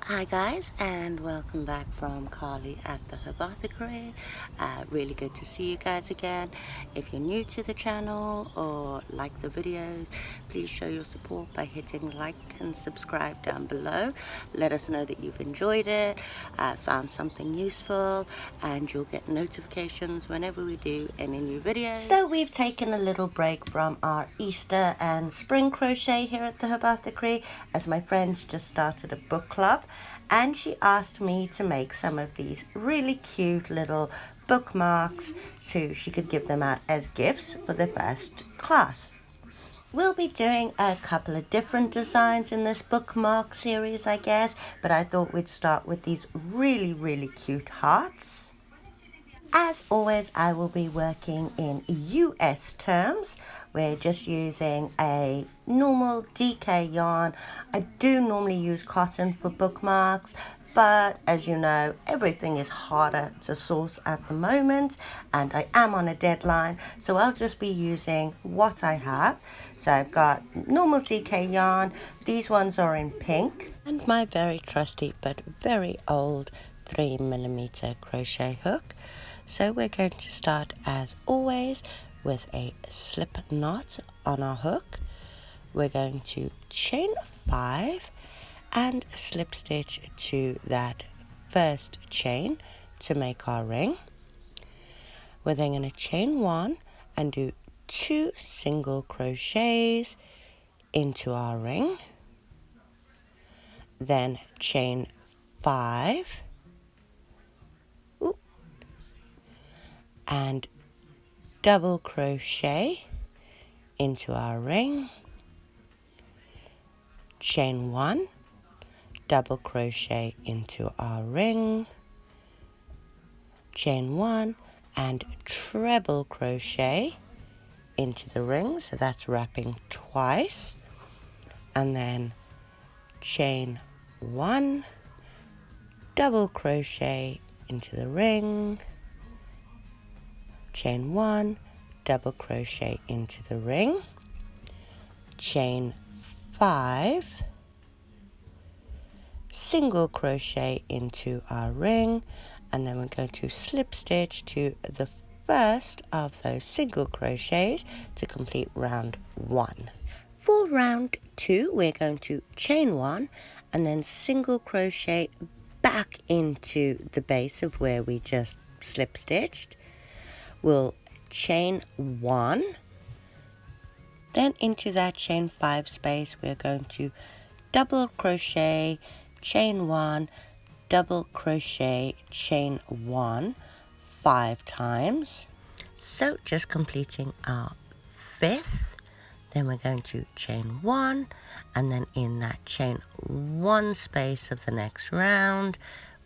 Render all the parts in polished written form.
Hi guys, and welcome back from Carly at the Appliqué. Really good to see you guys again. If you're new to the channel or like the videos, please show your support by hitting like and subscribe down below. Let us know that you've enjoyed it, found something useful, and you'll get notifications whenever we do any new videos. So we've taken a little break from our Easter and spring crochet here at the Appliqué, as my friends just started a book club, and she asked me to make some of these really cute little bookmarks so she could give them out as gifts for the first class. We'll be doing a couple of different designs in this bookmark series, I guess, but I thought we'd start with these really cute hearts. As always, I will be working in US terms. We're just using a normal DK yarn. I do normally use cotton for bookmarks, but as you know, everything is harder to source at the moment, and I am on a deadline, so I'll just be using what I have. So I've got normal DK yarn. These ones are in pink, and my very trusty but very old 3mm crochet hook. So we're going to start as always with a slip knot on our hook. We're going to chain 5 and slip stitch to that first chain to make our ring. We're then going to chain 1 and do 2 single crochets into our ring. Then chain 5 and double crochet into our ring, chain 1, double crochet into our ring, chain 1 and treble crochet into the ring, so that's wrapping twice, and then chain 1, double crochet into the ring, chain 1, double crochet into the ring, chain 5, single crochet into our ring, and then we're going to slip stitch to the first of those single crochets to complete round 1. For round 2, we're going to chain 1 and then single crochet back into the base of where we just slip stitched. We'll chain 1, then into that chain 5 space we're going to double crochet, chain 1, double crochet, chain 1 5 times. So just completing our 5th. Then we're going to chain 1, and then in that chain 1 space of the next round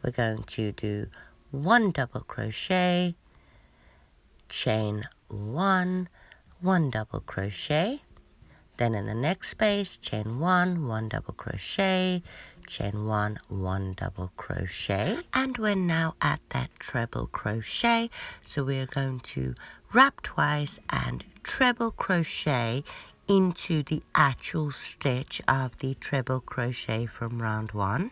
we're going to do 1 double crochet, chain 1, 1 double crochet, then in the next space chain 1, 1 double crochet, chain 1, 1 double crochet, and we're now at that treble crochet, so we're going to wrap twice and treble crochet into the actual stitch of the treble crochet from round 1,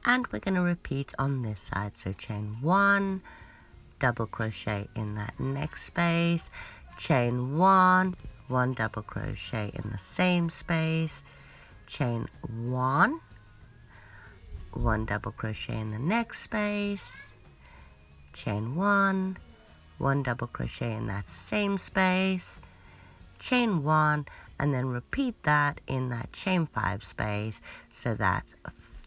and we're going to repeat on this side. So chain 1, double crochet in that next space, chain 1, 1 double crochet in the same space, chain 1, 1 double crochet in the next space, chain 1, 1 double crochet in that same space, chain 1, and then repeat that in that chain 5 space, so that's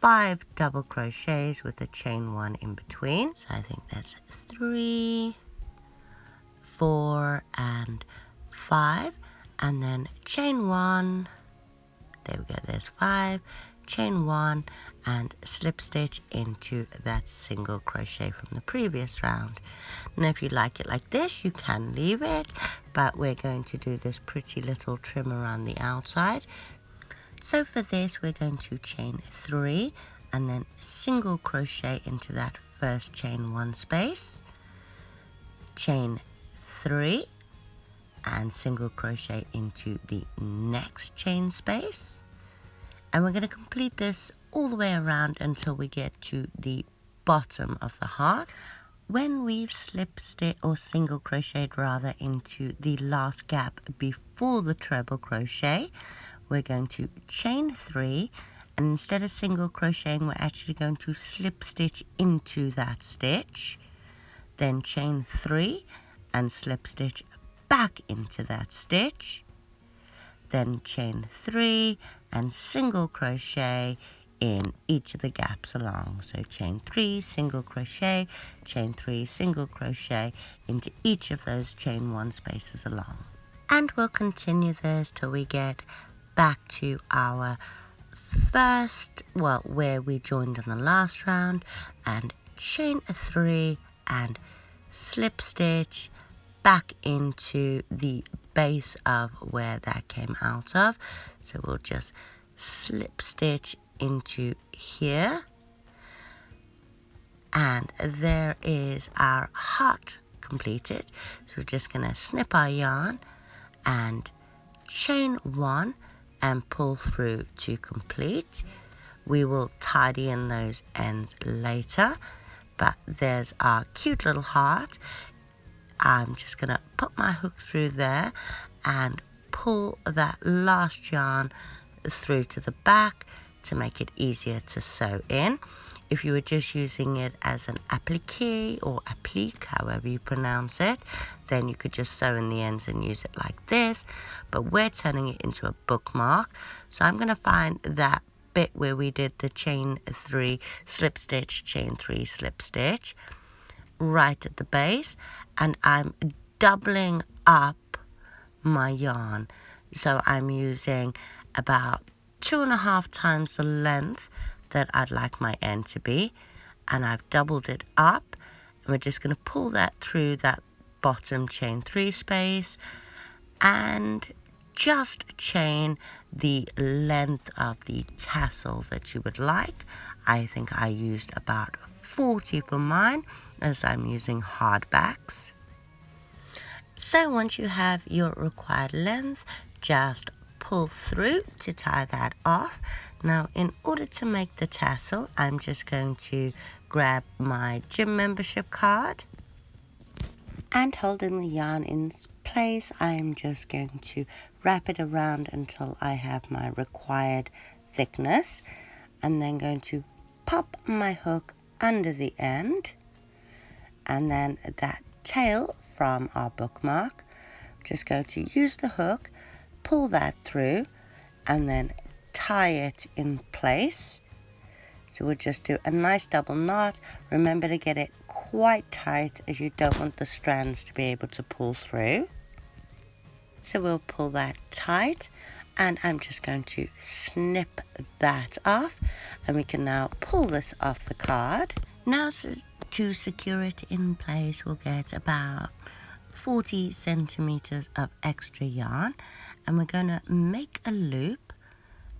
5 double crochets with a chain 1 in between. So I think that's 3, 4, and 5, and then chain 1, there we go, there's 5, chain 1 and slip stitch into that single crochet from the previous round. Now if you like it like this you can leave it, but we're going to do this pretty little trim around the outside. So for this we're going to chain 3 and then single crochet into that first chain 1 space, chain 3 and single crochet into the next chain space, And we're going to complete this all the way around until we get to the bottom of the heart. When we've slip stitched or single crocheted rather into the last gap before the treble crochet, we're going to chain 3, and instead of single crocheting we're actually going to slip stitch into that stitch, then chain 3 and slip stitch back into that stitch, then chain 3 and single crochet in each of the gaps along. So chain 3, single crochet, chain 3, single crochet into each of those chain 1 spaces along. And we'll continue this till we get back to our first, well, where we joined in the last round, and chain 3 and slip stitch back into the base of where that came out of. So we'll just slip stitch into here, and there is our heart completed. So we're just going to snip our yarn and chain 1 and pull through to complete. We will tidy in those ends later, but there's our cute little heart. I'm just going to put my hook through there and pull that last yarn through to the back to make it easier to sew in. If you were just using it as an appliqué or applique, however you pronounce it, then you could just sew in the ends and use it like this. But we're turning it into a bookmark. So I'm going to find that bit where we did the chain 3, slip stitch, chain 3, slip stitch, right at the base. And I'm doubling up my yarn. So I'm using about 2.5 times the length that I'd like my end to be, and I've doubled it up, and we're just going to pull that through that bottom chain 3 space and just chain the length of the tassel that you would like. I think I used about 40 for mine, as I'm using hardbacks. So once you have your required length, just pull through to tie that off. Now, in order to make the tassel, I'm just going to grab my gym membership card, and holding the yarn in place, I'm just going to wrap it around until I have my required thickness. I'm then going to pop my hook under the end, and then that tail from our bookmark, just going to use the hook, pull that through, and then tie it in place. So we'll just do a nice double knot. Remember to get it quite tight, as you don't want the strands to be able to pull through. So we'll pull that tight, and I'm just going to snip that off, and we can now pull this off the card. Now, so to secure it in place, we'll get about 40 centimeters of extra yarn, and we're going to make a loop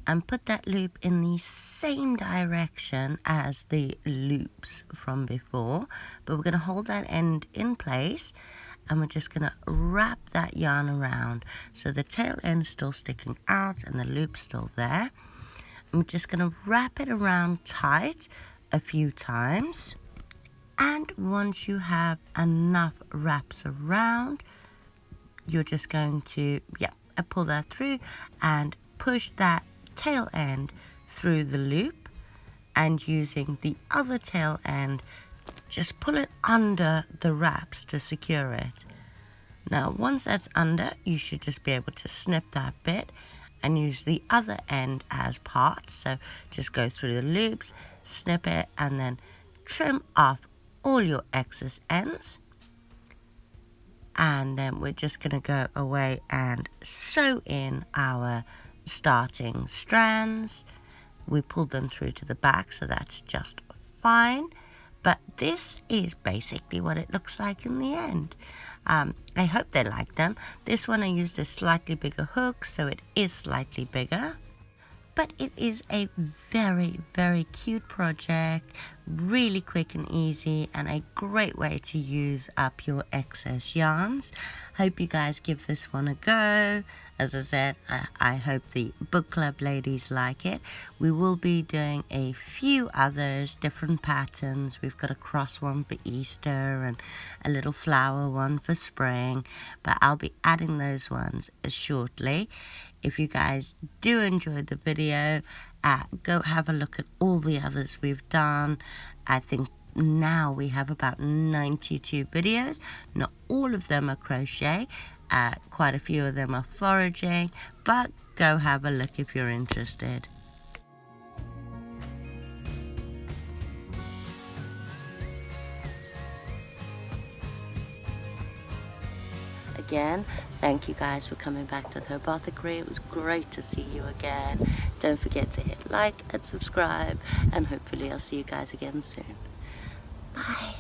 and put that loop in the same direction as the loops from before, but we're going to hold that end in place, and we're just going to wrap that yarn around so the tail end's still sticking out and the loop's still there. And we're just going to wrap it around tight a few times, and once you have enough wraps around, you're just going to pull that through and push that tail end through the loop, and using the other tail end, just pull it under the wraps to secure it. Now, once that's under, you should just be able to snip that bit and use the other end as parts. So just go through the loops, snip it, and then trim off all your excess ends. And then we're just going to go away and sew in our starting strands. We pulled them through to the back, so that's just fine. But this is basically what it looks like in the end. I hope they like them. This one I used a slightly bigger hook, so it is slightly bigger. but it is a very, very cute project, really quick and easy, and a great way to use up your excess yarns. Hope you guys give this one a go. As I said, I hope the book club ladies like it. We will be doing a few others, different patterns. We've got a cross one for Easter and a little flower one for spring, but I'll be adding those ones shortly. If you guys do enjoy the video, go have a look at all the others we've done. I think now we have about 92 videos. Not all of them are crochet. Quite a few of them are foraging, but go have a look if you're interested. Again, thank you guys for coming back to the Appliqué. It was great to see you again. Don't forget to hit like and subscribe, and hopefully I'll see you guys again soon. Bye.